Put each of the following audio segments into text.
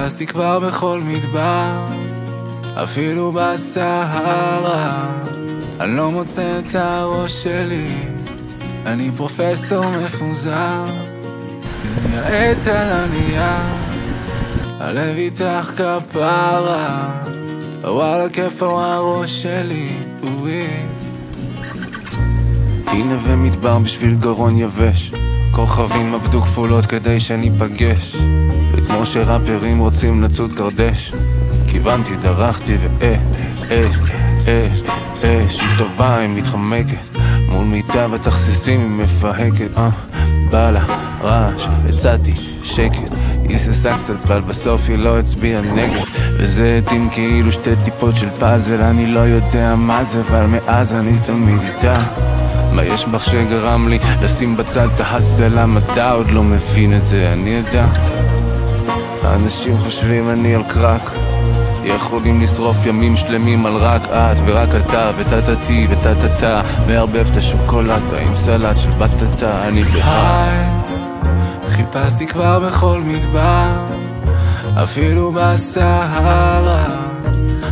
חיפשתי כבר בכל מדבר, אפילו בסהרה. אני לא מוצא את הראש שלי, אני פרופסור מפוזר. תני העט על הנייר, הלב איתך כפרה. וואלה כיף הראש שלי, אוי. הנה ומדבר בשביל גרון יבש, כוכבים עבדו כפולות כדי שניפגש, וכמו שראפרים רוצים לצוד קרדש, כיוונתי, דרכתי אש היא טובה, היא מתחמקת מול מיטה ותכסיסים היא מפהקת. בא לה רעש, הצעתי שקט, היא היססה קצת אבל בסוף היא לא הצביעה נגד, וזה התאים כאילו שתי טיפות של פאזל. אני לא יודע מה זה אבל מאז אני תמיד איתה. מה יש בך שגרם לי לשים בצד את ההסל? המדע עוד לא מבין את זה, אני יודע. האנשים חושבים אני על קרק, יכולים לשרוף ימים שלמים על רק את ורק אתה, וטטטי וטטטה, מערבב את השוקולטה עם סלט של בטטה. אני בהיי, חיפשתי כבר בכל מדבר, אפילו בסהרה.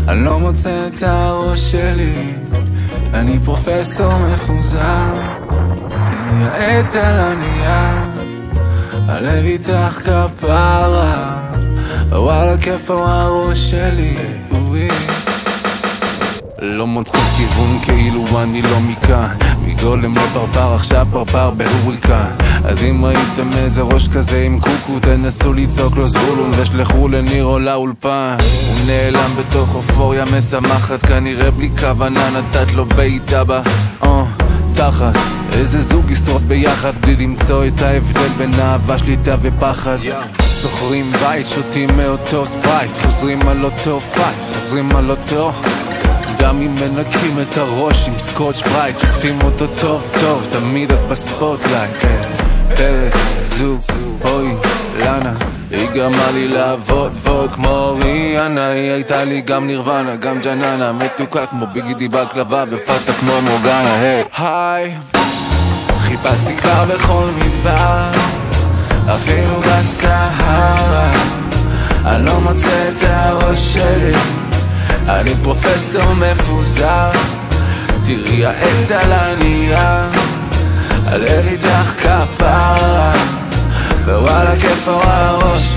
אני לא מוצא את הראש שלי, אני פרופסור מפוזר. תני העט על הנייר, הלב איתך כפרה. וואלה כיף הראש שלי, אוי. לא מוצא כיוון כאילו אני לא מכאן, מגולם לברבר עכשיו ברבר בהוריקן. אז אם ראיתם איזה ראש כזה עם קוקו, תנסו לצעוק לו זבולון ושלחו לניר או לאולפן. הוא נעלם בתוך אופוריה משמחת, כנראה בלי כוונה נתת לו בעיטה בה תחת. איזה זוג ישרוד ביחד בלי למצוא את ההבדל בין אהבה, שליטה ופחד. סוחרים בית, שותים מאותו ספרייט, חוזרים על אותו פייט, חוזרים על אותו. גם אם מנקים את הראש עם סקוטש ברייט, שוטפים אותו טוב טוב, תמיד את בספוטלייט. פרק, זוג, אוי, לנה, היא גרמה לי לעבוד ועוד כמו ריאנה. היא הייתה לי גם נירוונה, גם ג'ננה, מתוקה כמו ביגידי בקלבה ופתה כמו מורגנה. היי, חיפשתי כבר בכל מדבר, אפילו בסהרה. אני לא מוצא את הראש שלי, אני פרופסור מפוזר. תראי העט על הנייר, הלב איתך כפרה. ווואלה כיף הראש